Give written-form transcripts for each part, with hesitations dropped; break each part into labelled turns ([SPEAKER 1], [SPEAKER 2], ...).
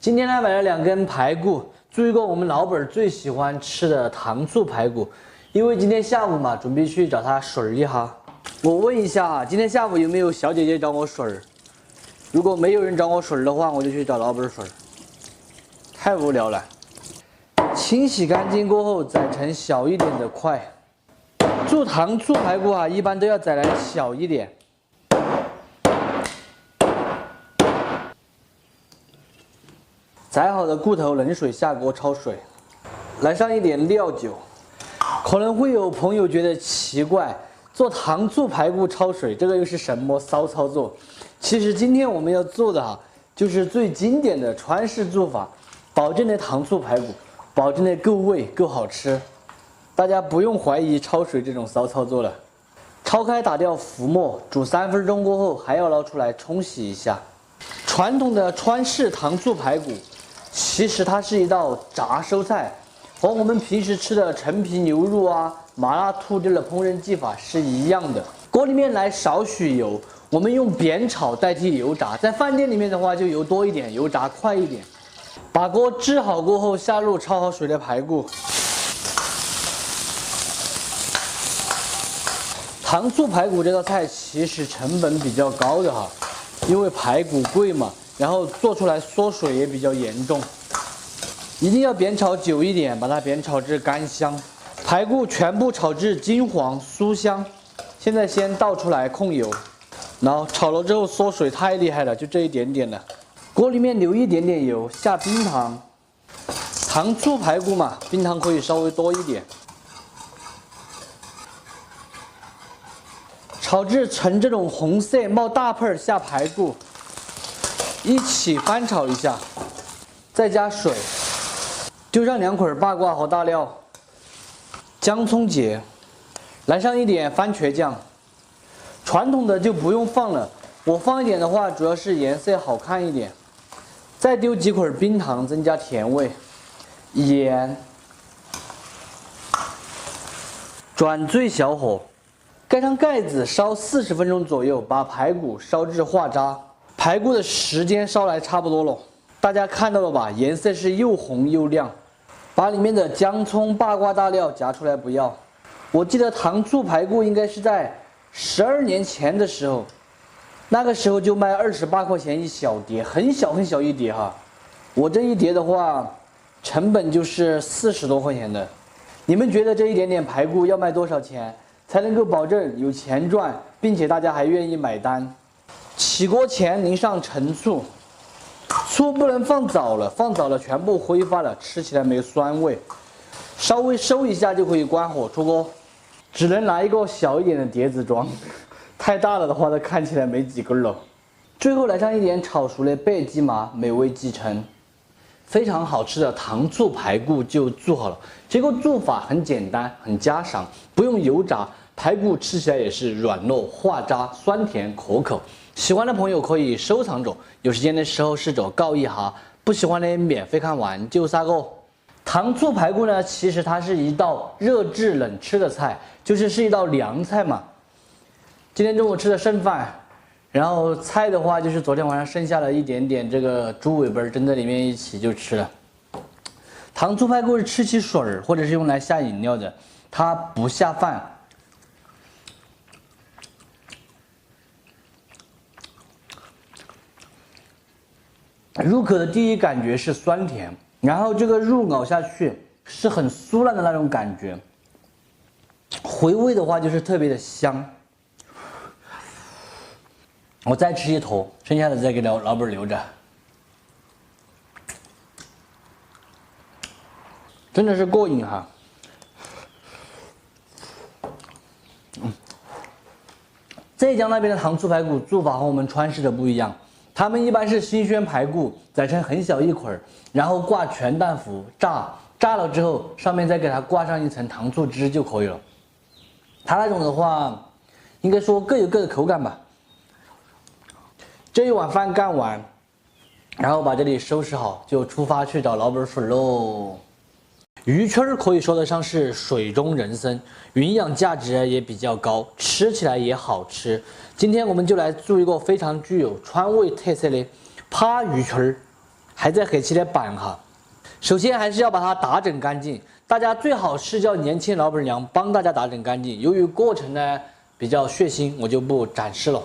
[SPEAKER 1] 今天呢买了2根排骨，做一个我们老本最喜欢吃的糖醋排骨。因为今天下午嘛，准备去找他水一下。我问一下啊，今天下午有没有小姐姐找我水？如果没有人找我水的话，我就去找老本水。太无聊了。清洗干净过后，宰成小一点的块。做糖醋排骨啊，一般都要宰来小一点。宰好的骨头，冷水下锅焯水，来上一点料酒。可能会有朋友觉得奇怪，做糖醋排骨焯水，这个又是什么骚操作？其实今天我们要做的就是最经典的川式做法，保证的糖醋排骨，保证的够味够好吃。大家不用怀疑焯水这种骚操作了。焯开打掉浮沫，煮3分钟过后还要捞出来冲洗一下。传统的川式糖醋排骨，其实它是一道杂收菜，和我们平时吃的陈皮牛肉啊、麻辣兔这的烹饪技法是一样的。锅里面来少许油，我们用煸炒代替油炸。在饭店里面的话，就油多一点，油炸快一点。把锅支好过后，下入焯好水的排骨。糖醋排骨这道菜其实成本比较高的因为排骨贵嘛，然后做出来缩水也比较严重。一定要煸炒久一点，把它煸炒至干香。排骨全部炒至金黄酥香。现在先倒出来控油，然后炒了之后缩水太厉害了，就这一点点了。锅里面留一点点油，下冰糖。糖醋排骨嘛，冰糖可以稍微多一点。炒至呈这种红色冒大泡，下排骨，一起翻炒一下，再加水，丢上2捆八卦和大料，姜葱节，来上一点番茄酱，传统的就不用放了，我放一点的话，主要是颜色好看一点。再丢几捆冰糖，增加甜味，盐，转最小火。盖上盖子烧40分钟左右，把排骨烧至化渣。排骨的时间烧来差不多了，大家看到了吧？颜色是又红又亮。把里面的姜葱、八卦大料夹出来不要。我记得糖醋排骨应该是在12年前的时候，那个时候就卖28块钱一小碟，很小很小一碟我这一碟的话，成本就是40多块钱的。你们觉得这一点点排骨要卖多少钱？才能够保证有钱赚，并且大家还愿意买单。起锅前淋上陈醋，醋不能放早了，放早了全部挥发了，吃起来没酸味。稍微收一下就可以关火出锅，只能拿一个小一点的碟子装，太大了的话它看起来没几根了。最后来上一点炒熟的白芝麻，美味继承。非常好吃的糖醋排骨就做好了。这个做法很简单，很家常，不用油炸，排骨吃起来也是软糯化渣，酸甜可口。喜欢的朋友可以收藏着，有时间的时候试着告一下。不喜欢的免费看完就杀个。糖醋排骨呢，其实它是一道热制冷吃的菜，是一道凉菜嘛。今天中午吃的剩饭。然后菜的话，就是昨天晚上剩下了一点点这个猪尾巴蒸在里面一起就吃了。糖醋排骨是吃起水或者是用来下饮料的，它不下饭。入口的第一感觉是酸甜，然后这个肉咬下去是很酥烂的那种感觉，回味的话就是特别的香。我再吃一坨，剩下的再给老本留着。真的是过瘾浙江那边的糖醋排骨做法和我们川式的不一样，他们一般是新鲜排骨宰成很小一捆，然后挂全蛋糊炸了之后，上面再给它挂上一层糖醋汁就可以了。它那种的话，应该说各有各的口感吧。这一碗饭干完，然后把这里收拾好，就出发去找老本水喽。鱼圈可以说得上是水中人参，营养价值也比较高，吃起来也好吃。今天我们就来做一个非常具有川味特色的扒鱼圈。还在黑漆的板哈。首先还是要把它打整干净，大家最好是叫年轻老板娘帮大家打整干净。由于过程呢比较血腥，我就不展示了。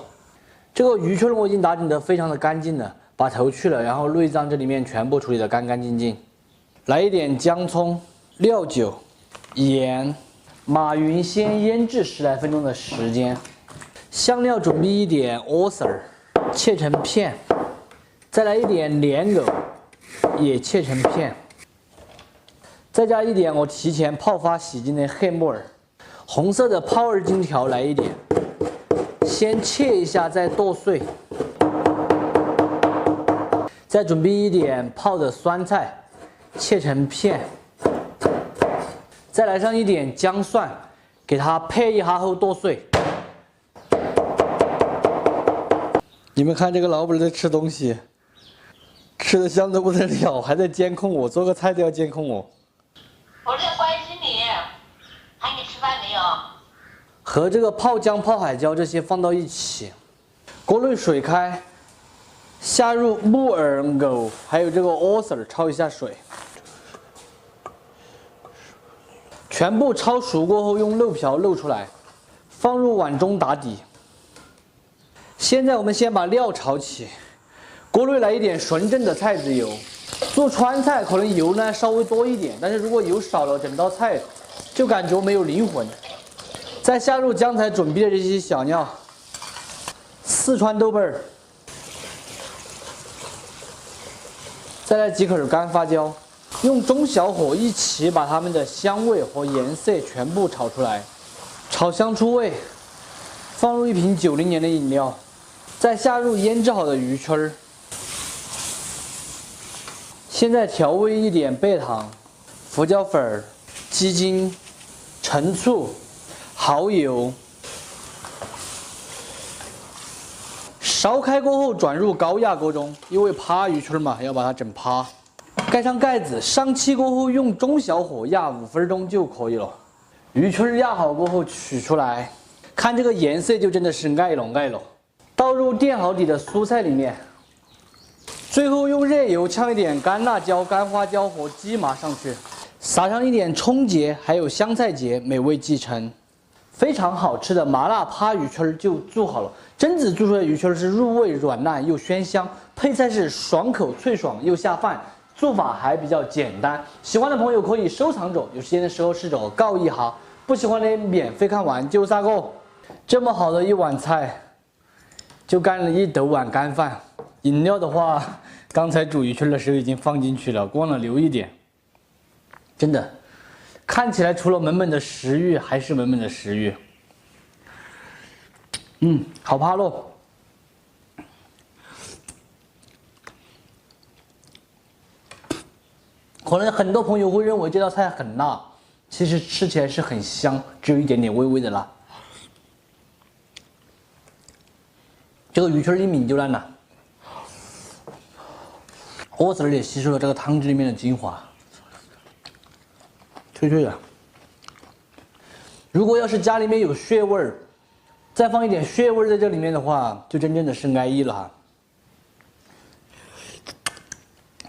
[SPEAKER 1] 这个鱼圈我已经打整得非常的干净了，把头去了，然后内脏这里面全部处理得干干净净。来一点姜葱、料酒、盐，码匀先腌制10来分钟的时间。香料准备一点莴笋，切成片，再来一点莲藕，也切成片。再加一点我提前泡发洗净的黑木耳，红色的泡尔金条来一点，先切一下再剁碎。再准备一点泡的酸菜，切成片。再来上一点姜蒜，给它配一下后剁碎。你们看这个老板在吃东西，吃的香得不得了，还在监控我，做个菜都要监控我。
[SPEAKER 2] 我在关心你，喊你吃饭没有？
[SPEAKER 1] 和这个泡姜、泡海椒这些放到一起，锅内水开，下入木耳、藕，还有这个莴笋，焯一下水，全部焯熟过后，用漏瓢漏出来，放入碗中打底。现在我们先把料炒起，锅内来一点纯正的菜籽油。做川菜可能油呢稍微多一点，但是如果油少了，整道菜就感觉没有灵魂。再下入刚才准备的这些小料，四川豆瓣儿，再来几口干花椒，用中小火一起把它们的香味和颜色全部炒出来，炒香出味，放入一瓶90年的饮料，再下入腌制好的鱼圈儿。现在调味一点贝糖、胡椒粉、鸡精、陈醋、蚝油，烧开过后转入高压锅中，因为趴鱼圈嘛，要把它整趴。盖上盖子，上气过后用中小火压5分钟就可以了。鱼圈压好过后取出来，看这个颜色就真的是爱了爱了。倒入垫好底的蔬菜里面。最后用热油呛一点干辣椒、干花椒和鸡麻上去，撒上一点葱节，还有香菜节，美味继承。非常好吃的麻辣趴鱼圈就做好了。榛子做出来的鱼圈是入味软烂又鲜香，配菜是爽口脆爽又下饭，做法还比较简单。喜欢的朋友可以收藏着，有时间的时候试着告一下。不喜欢的免费看完就3个。这么好的一碗菜，就干了一斗碗干饭。饮料的话，刚才煮鱼圈的时候已经放进去了，忘了留一点。真的，看起来除了满满的食欲，还是满满的食欲。好趴咯。可能很多朋友会认为这道菜很辣，其实吃起来是很香，只有一点点微微的辣。这个鱼圈一抿就烂了。莴笋也吸收了这个汤汁里面的精华，脆脆的。如果要是家里面有血味儿，再放一点血味在这里面的话，就真正的是安逸了哈。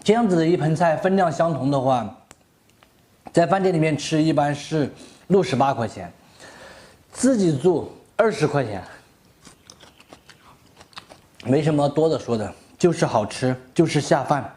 [SPEAKER 1] 这样子的一盆菜分量相同的话，在饭店里面吃一般是68块钱，自己做20块钱，没什么多的说的，就是好吃，就是下饭。